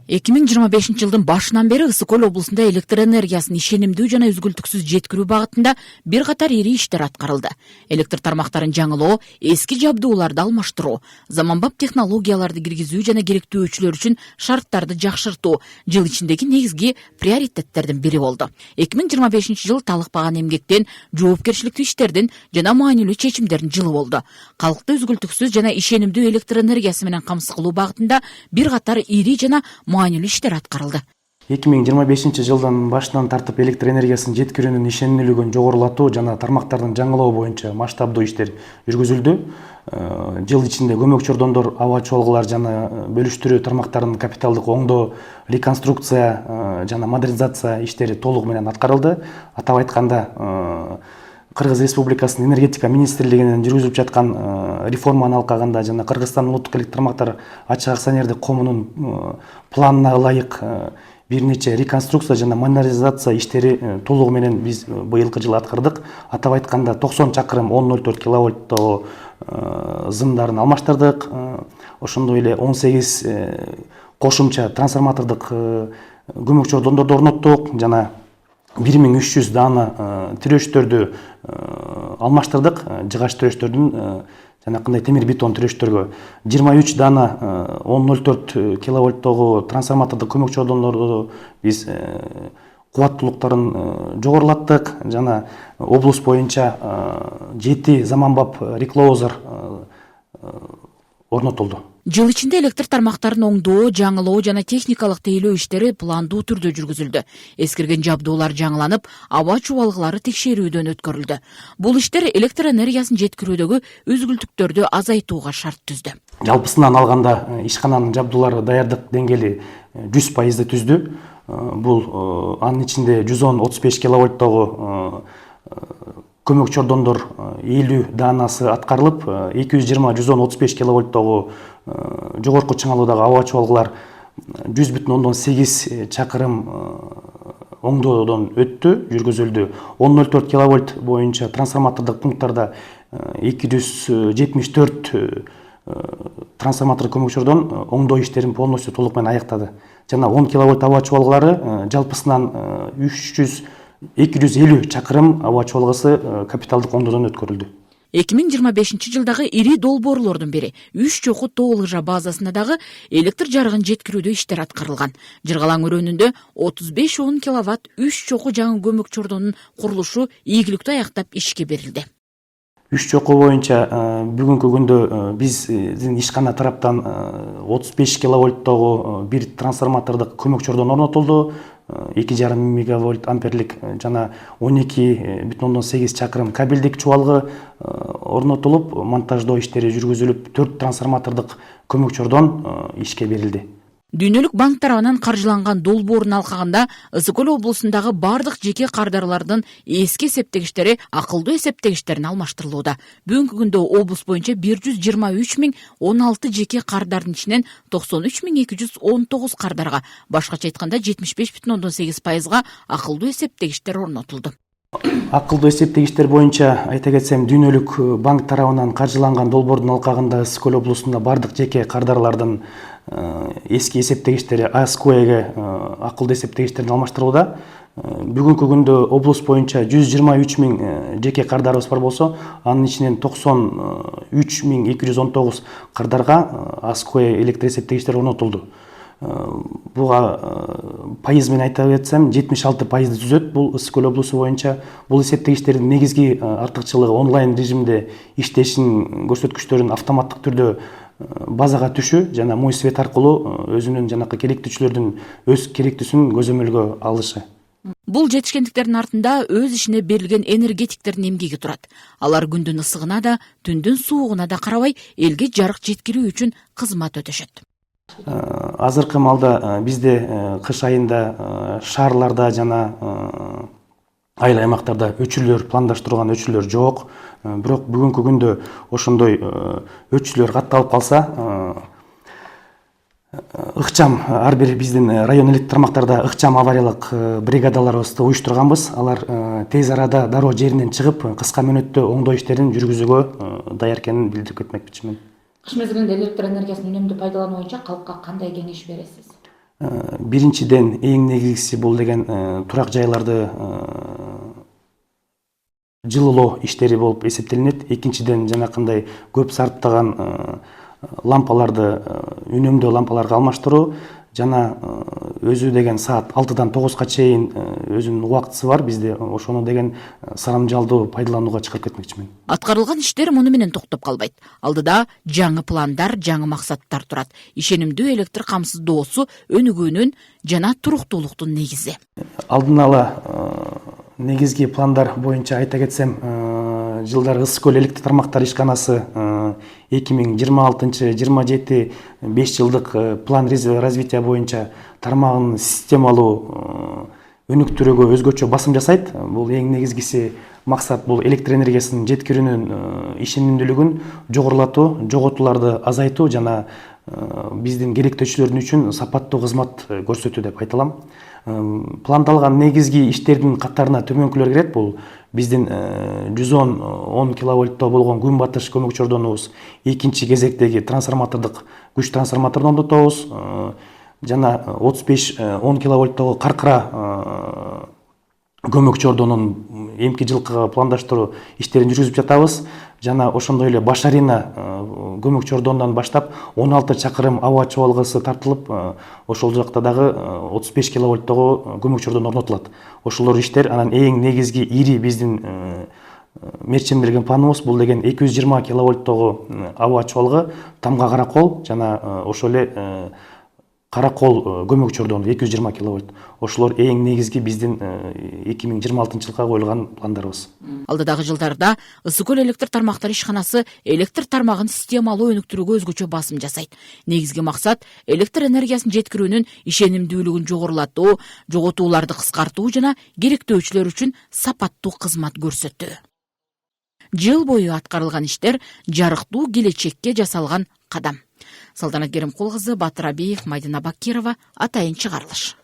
2025 жылдын башынан бери Ысык Көл облусунда электр энергиясын ишенимдүү жана үзгүлтүксүз жеткирүү багытында бир катар ири иштер аткарылды. Электр тармактарын жаңылоо, эски жабдууларды алмаштыруу, заманбап технологияларды киргизүү жана керектүүчүлөр үчүн шарттарды жакшыртуу жыл ичиндеги негизги приоритеттердин бири болду. 2025 жыл талыкпаган эмгектен, жоопкерчиликтүү иштердин жана маанилүү чечимдердин жылы болду. Калкты үзгүлтүксүз жана ишенимдүү электр энергиясы менен камсыз кылуу багытында бир катар ири жана маанилүү иштер аткарылды. 2025 жылдын башынан тартып электр энергиясын жеткирүүнүн ишенимдүүлүгүн жогорулатуу жана тармактардын жаңылоо боюнча масштабдуу иштер жүргүзүлдү. Жыл ичинде көмөк чордондор, аба чуалгылар жана бөлүштүрүү тармактарынын капиталдык оңдоо, реконструкция жана модернизация иштери толугу менен аткарылды. Атап айтканда, Кыргыз Республикасынын энергетика министрлигинин жүргүзүп жаткан реформаны алкагында жана Кыргызстан улуттук электр тармактар ачык акционердик коомунун планына ылайык бир нече реконструкция жана модернизация иштери толугу менен биз быйылкы жылы аткардык. Атап айтканда 90 чакырым 1004 киловольттогу зымдарын алмаштырдык. Ошондой эле 18 кошумча трансформатордук көмөк чордондорду орноттук жана 1300 дана тирөөчтөрдү алмаштырдык. Жыгач тирөөчтөрдүн жана кандай темир бетон тирөөчтөргө 23 дана 1004 киловольттогу трансформатордук көмөк чордондорду биз кубаттуулуктарын жогорулаттык жана облус боюнча 7 заманбап реклозер орнотулду. Жыл ичинде электр тармактарын оңдоо, жаңылоо жана техникалык тейлөө иштери пландуу түрдө жүргүзүлдү. Эскирген жабдуулар жаңыланып, аба чубалгылары текшерүүдөн өткөрүлдү. Бул иштер электр энергиясын жеткирүүдөгү үзгүлтүктөрдү азайтууга шарт түздү. Жалпысынан алганда ишкананын жабдуулары даярдык деңгээли 100% түздү. Бул анын ичинде 110-35 киловольттогу көмөк чордондор 50 данасы аткарылып, 220-110-35 киловольттогу жогорку чыңалуудагы аба чуалгылар 100,8 чакырым оңдоодон өттү, жүргүзүлдү. 1004 киловольт боюнча трансформатордук пункттарда 274 трансформатор көмөк чордон оңдоо иштерин полностью толук менен аяктады. Жана 10 киловольт аба чуалгылары жалпысынан 250 чакырым аба чуалгысы капиталдык оңдоодон өткөрүлдү. 2025 жылдагы ири долбоорлордун бири Үч чоку тоо ылжа базасында дагы электр жарыгын жеткирүүдө иштер аткарылган. Жыргалаң өрөөнүндө 35-10 киловатт Үч чоку жаңы көмөк чордонунун курулушу ийгиликтүү аяктап ишке берилди. Үч чоку боюнча бүгүнкү күндө биздин ишкана тараптан 35 киловольттогу бир трансформатордук көмөк чордон орнотулду. 2,5 мегавольт амперлик жана 12,8 чакырым кабелдик чубалгы орнотулуп, монтаждоо иштери жүргүзүлүп, 4 трансформатордук көмөк чордон ишке берилди. Дүйнөлүк банк тарабынан каржыланган долбоорун алкаганда Ысык Көл облусундагы бардык жеке кардарлардын эски эсептегичтери акылдуу эсептегичтерине алмаштырылууда. Бүгүнкү күндө облус боюнча 123,016 жеке кардардын ичинен 93,219 кардарга, башкача айтканда 75,8%га акылдуу эсептегичтер орнотулду. Акылдуу эсептегичтер боюнча айта кетсем, Дүйнөлүк банк тарабынан каржыланган долбоордун алкагында Ысык Көл облусунда бардык жеке кардарлардын эски эсептегичтери АСКОЭге акылдуу эсептегичтерин алмаштырууда. Бүгүнкү күндө облус боюнча 123 миң жеке кардарыбыз бар болсо, анын ичинен 93,219 кардарга АСКОЭ электр эсептегичтери орнотулду. Буга пайыз менен айта кетсем, 76% түзөт. Бул Ысык Көл облусу боюнча бул эсептегичтердин негизги артыкчылыгы онлайн режимде иштешин көрсөткүчтөрүн автоматтык түрдө базага түшү жана мой свет аркылуу өзүнүн жанакы керектүүчүлөрдүн өз керектүүсүн көзөмөлгө алышы. Бул жетишкендиктердин артында өз ишине берилген энергетиктердин эмгеги турат. Алар күндүн ысыгына да, түндүн суугуна да карабай элге жарык жеткирүү үчүн кызмат өтөшөт. Азыркы маалда бизде кыш айында шаарларда жана айыл аймактарда өчүрлөр пландаштырылган өчүрлөр жок. Бирок бүгүнкү күндө ошондой өчүрлөр катталып калса, ыкчам ар бир биздин район электр тармактарда ыкчам авариялык бригадаларыбызды уюштурганбыз. Алар тез арада дароо жеринен чыгып, кыска мөөнөттө оңдоо иштерин жүргүзүүгө даяр экенин билдирип кетмекчимин. Кыш мезгилинде электр энергиясын үнөмдүү пайдалануу боюнча калкка кандай кеңеш бересиз? Биринчиден эң негизгиси бул деген турак жайларды жылылоо иштери болуп эсептелинет. Экинчиден жанакындай көп сарптаган лампаларды үнөмдүү лампаларга алмаштыруу жана өзү деген саат 6-дан 9-га чейин өзүнүн убактысы бар. Бизде ошону деген сарамжалдуу пайдаланууга чыгарып кетмекчимин. Аткарылган иштер муну менен токтоп калбайт. Алдыда жаңы пландар, жаңы максаттар турат. Ишенимдүү электр камсыздоосу өнүгүүнүн жана туруктуулуктун негизи. Алдын ала негизги пландар боюнча айта кетсем, жылдары Ысык көл электр тармактар ишканасы 2026-27 5 жылдык план развития боюнча тармагын системалуу өнүктүрүүгө өзгөчө басым жасайт. Бул эң негизгиси максат бул электр энергиясынын жеткирүүнүн ишенимдүүлүгүн жогорулатуу, жоготууларды азайтуу жана биздин керектөөчүлөрүн үчүн сапаттуу кызмат көрсөтүү деп айта алам. Пландалган негизги иштердин катарына төмөнкүлөр кирет. Бул биздин 110 киловольттоо болгон күн батыш көмөк чордонубуз экинчи кезектеги трансформатордук күч трансформаторду орнотобуз. Жана 35-10 киловольттогу Каркыра көмөк чордонун эмки жылкыга пландаштыруу иштерин жүргүзүп жатабыз. Жана ошондой эле Башарина көмөк чордонунан баштап 16 чакырым аба чабалгысы тартылып, ошол жакта дагы 35 киловольттогу көмөк чордон орнотулат. Ошолор иштер анан эң негизги ири биздин мерчемдерген планыбыз бул деген 220 киловольттогу аба чабалгы Тамга Каракол жана ошол эле Каракол көмөк чордону 220 киловольт. Ошолор эң негизги биздин 2026 жылга коюлган пландарыбыз. Алдыдагы жылдарда Ысык көл электр тармактар ишканасы электр тармагын системалуу өнүктүрүүгө өзгөчө басым жасайт. Негизги максат электр энергиясын жеткирүүнүн ишенимдүүлүгүн жогорулатуу, жоготууларды кыскартуу жана керектөөчүлөр үчүн сапаттуу кызмат көрсөтүү. Жыл бою аткарылган иштер жарыктуу келечекке жасалган кадам. Салтанат Керимкул кызы, Батыр Абиев, Майдина Бакирова, Атайын чыгарылыш.